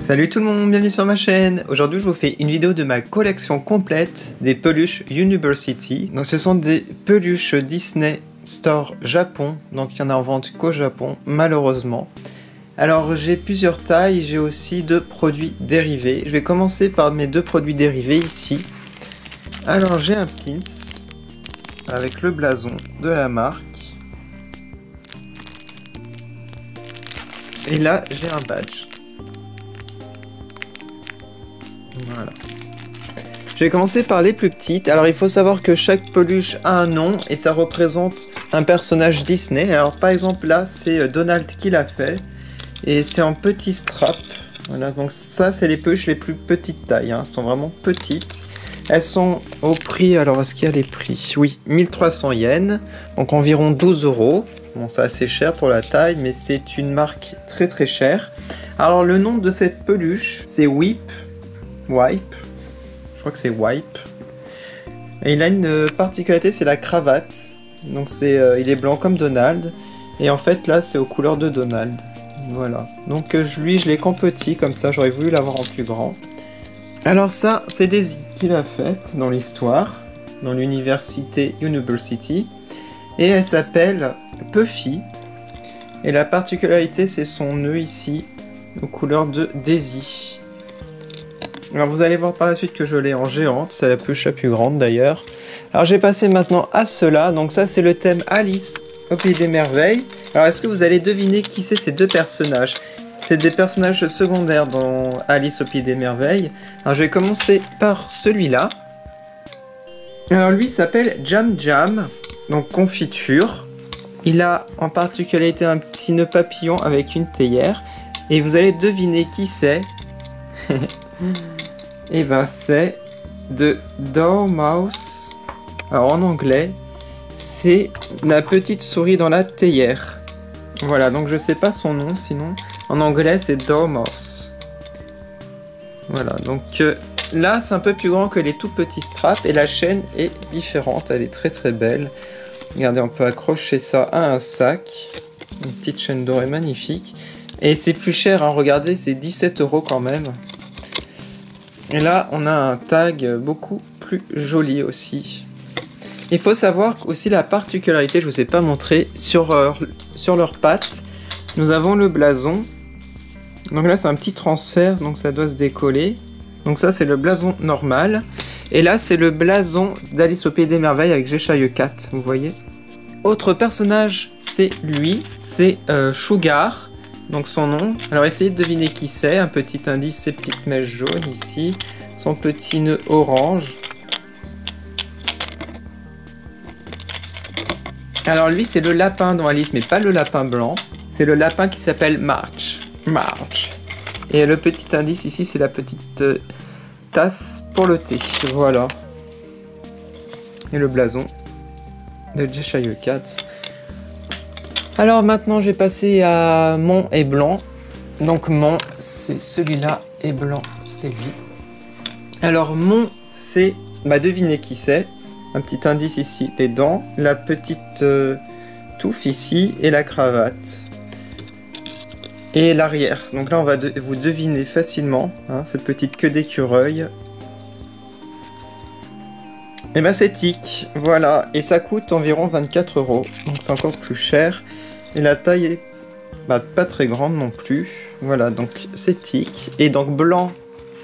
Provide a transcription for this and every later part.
Salut tout le monde, bienvenue sur ma chaîne. Aujourd'hui je vous fais une vidéo de ma collection complète des peluches University. Donc ce sont des peluches Disney Store Japon, donc il y en a en vente qu'au Japon malheureusement. Alors j'ai plusieurs tailles, j'ai aussi deux produits dérivés. Je vais commencer par mes deux produits dérivés ici. Alors j'ai un pins avec le blason de la marque. Et là j'ai un badge. Voilà. Je vais commencer par les plus petites. Alors il faut savoir que chaque peluche a un nom et ça représente un personnage Disney. Alors par exemple là c'est Donald qui l'a fait et c'est en petit strap. Voilà, donc ça c'est les peluches les plus petites tailles, hein. Elles sont vraiment petites. Elles sont au prix, alors est-ce qu'il y a les prix? Oui, 1300 yens, donc environ 12 €. Bon, c'est assez cher pour la taille, mais c'est une marque très très chère. Alors le nom de cette peluche c'est Wipe. Je crois que c'est Wipe. Et il a une particularité, c'est la cravate. Donc il est blanc comme Donald. Et en fait là c'est aux couleurs de Donald. Voilà. Donc lui je l'ai qu'en petit comme ça, j'aurais voulu l'avoir en plus grand. Alors ça c'est Daisy qui l'a faite dans l'histoire, dans l'université University. Et elle s'appelle Puffy. Et la particularité c'est son nœud ici, aux couleurs de Daisy. Alors vous allez voir par la suite que je l'ai en géante, c'est la peluche la plus grande d'ailleurs. Alors j'ai passé maintenant à cela, donc ça c'est le thème Alice au Pays des Merveilles. Alors est-ce que vous allez deviner qui c'est ces deux personnages? C'est des personnages secondaires dans Alice au Pays des Merveilles. Alors je vais commencer par celui-là. Alors lui s'appelle Jam Jam, donc confiture. Il a en particularité un petit nœud papillon avec une théière. Et vous allez deviner qui c'est. Et ben c'est de Dormouse. Alors en anglais, c'est la petite souris dans la théière. Voilà, donc je sais pas son nom sinon. En anglais, c'est Dormouse. Voilà, donc là c'est un peu plus grand que les tout petits straps et la chaîne est différente, elle est très très belle. Regardez, on peut accrocher ça à un sac. Une petite chaîne dorée magnifique. Et c'est plus cher, hein, regardez, c'est 17 € quand même. Et là, on a un tag beaucoup plus joli aussi. Il faut savoir aussi la particularité, je ne vous ai pas montré, sur leurs pattes, nous avons le blason. Donc là, c'est un petit transfert, donc ça doit se décoller. Donc ça, c'est le blason normal. Et là, c'est le blason d'Alice au Pays des Merveilles avec Cheshire Cat, vous voyez. Autre personnage, c'est lui, c'est Sugar. Donc son nom, alors essayez de deviner qui c'est, un petit indice, ses petites mèches jaunes ici, son petit nœud orange. Alors lui c'est le lapin dans Alice, mais pas le lapin blanc, c'est le lapin qui s'appelle March. Et le petit indice ici c'est la petite tasse pour le thé, voilà. Et le blason de Cheshire Cat. Alors maintenant, j'ai passé à Mon et Blanc. Donc Mon, c'est celui-là, et Blanc, c'est lui. Alors Mon, c'est, devinez qui c'est. Un petit indice ici, les dents, la petite touffe ici, et la cravate. Et l'arrière. Donc là, on va vous deviner facilement, hein, cette petite queue d'écureuil. Et c'est Tic, voilà. Et ça coûte environ 24 €, donc c'est encore plus cher. Et la taille est pas très grande non plus. Voilà, donc c'est Tic. Et donc Blanc,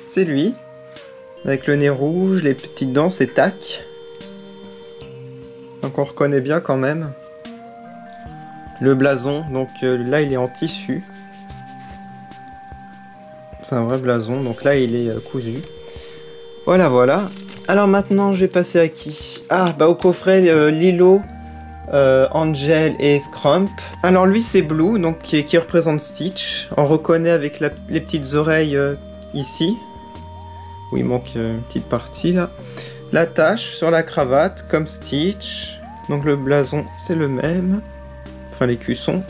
c'est lui. Avec le nez rouge, les petites dents, c'est Tac. Donc on reconnaît bien quand même. Le blason, donc là il est en tissu. C'est un vrai blason, donc là il est cousu. Voilà, voilà. Alors maintenant je vais passer à qui? Au coffret Lilo, Angel et Scrump. Alors lui c'est Blue, donc qui représente Stitch. On reconnaît avec les petites oreilles ici, où il manque une petite partie là. La tache sur la cravate comme Stitch. Donc le blason c'est le même, enfin les cuissons.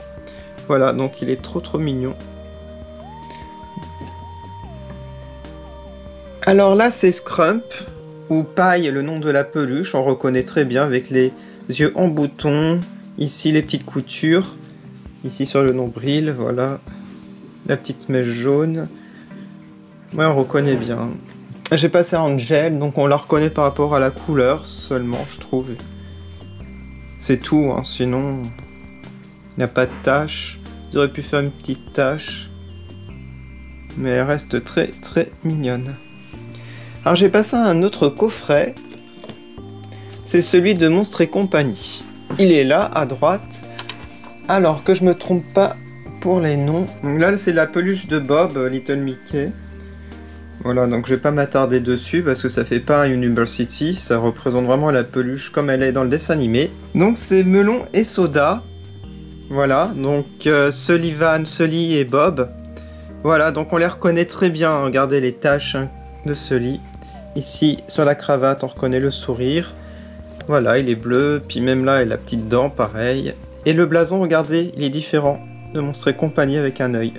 Voilà, donc il est trop mignon. Alors là c'est Scrump, ou Paille, le nom de la peluche. On reconnaît très bien avec les yeux en bouton, ici les petites coutures, ici sur le nombril, voilà, la petite mèche jaune, Ouais, on reconnaît bien. J'ai passé en gel, donc on la reconnaît par rapport à la couleur seulement, je trouve. C'est tout, hein, sinon il n'y a pas de tache. J'aurais pu faire une petite tache, mais elle reste très très mignonne. Alors j'ai passé à un autre coffret, c'est celui de Monstres et compagnie. Il est là à droite, alors que je me trompe pas pour les noms. Donc là c'est la peluche de Bob, Little Mickey. Voilà, donc je vais pas m'attarder dessus parce que ça fait pas un University, ça représente vraiment la peluche comme elle est dans le dessin animé. Donc c'est Melon et Soda. Voilà, donc Sullivan, Sully et Bob. Voilà, donc on les reconnaît très bien, regardez les taches de Sully. Ici, sur la cravate, on reconnaît le sourire. Voilà, il est bleu, puis même là, il a la petite dent, pareil. Et le blason, regardez, il est différent de Monstres et compagnie avec un œil.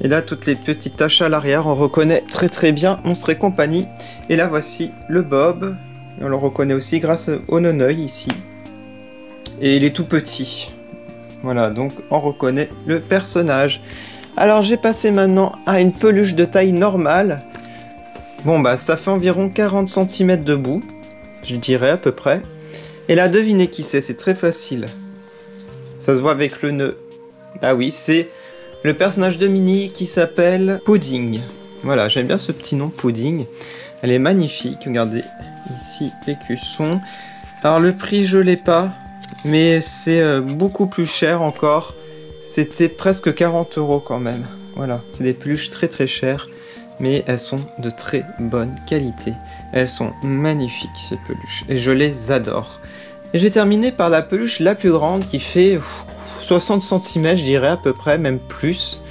Et là, toutes les petites taches à l'arrière, on reconnaît très très bien Monstres et compagnie. Et là, voici le Bob. Et on le reconnaît aussi grâce au non-œil ici. Et il est tout petit. Voilà, donc on reconnaît le personnage. Alors, j'ai passé maintenant à une peluche de taille normale. Bon, bah, ça fait environ 40 cm de bout, je dirais à peu près. Et là, devinez qui c'est très facile. Ça se voit avec le nœud. Ah oui, c'est le personnage de Minnie qui s'appelle Pudding. Voilà, j'aime bien ce petit nom, Pudding. Elle est magnifique, regardez, ici, l'écusson. Alors le prix, je l'ai pas, mais c'est beaucoup plus cher encore. C'était presque 40 € quand même. Voilà, c'est des peluches très très chères, mais elles sont de très bonne qualité. Elles sont magnifiques, ces peluches, et je les adore. Et j'ai terminé par la peluche la plus grande qui fait 60 cm, je dirais à peu près, même plus.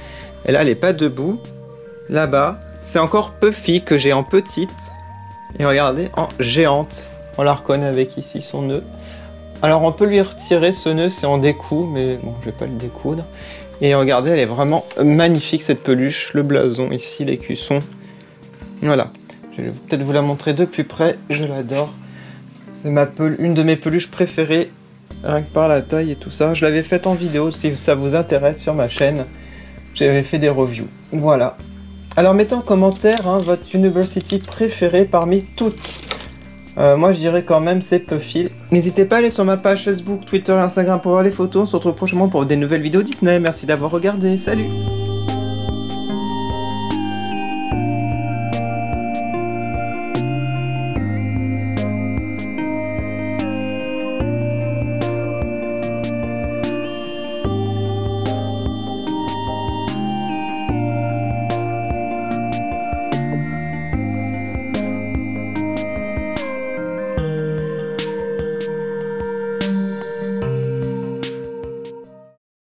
Et là, elle n'est pas debout. Là-bas, c'est encore Puffy que j'ai en petite. Et regardez, en géante. On la reconnaît avec ici son nœud. Alors, on peut lui retirer ce nœud, c'est en découp, mais bon, je vais pas le découdre. Et regardez, elle est vraiment magnifique cette peluche. Le blason ici, l'écusson. Voilà. Je vais peut-être vous la montrer de plus près. Je l'adore. C'est une de mes peluches préférées. Rien que par la taille et tout ça. Je l'avais faite en vidéo si ça vous intéresse sur ma chaîne. J'avais fait des reviews. Voilà. Alors mettez en commentaire votre University préférée parmi toutes. Moi je dirais quand même c'est Puffy. N'hésitez pas à aller sur ma page Facebook, Twitter et Instagram pour voir les photos. On se retrouve prochainement pour des nouvelles vidéos Disney. Merci d'avoir regardé. Salut!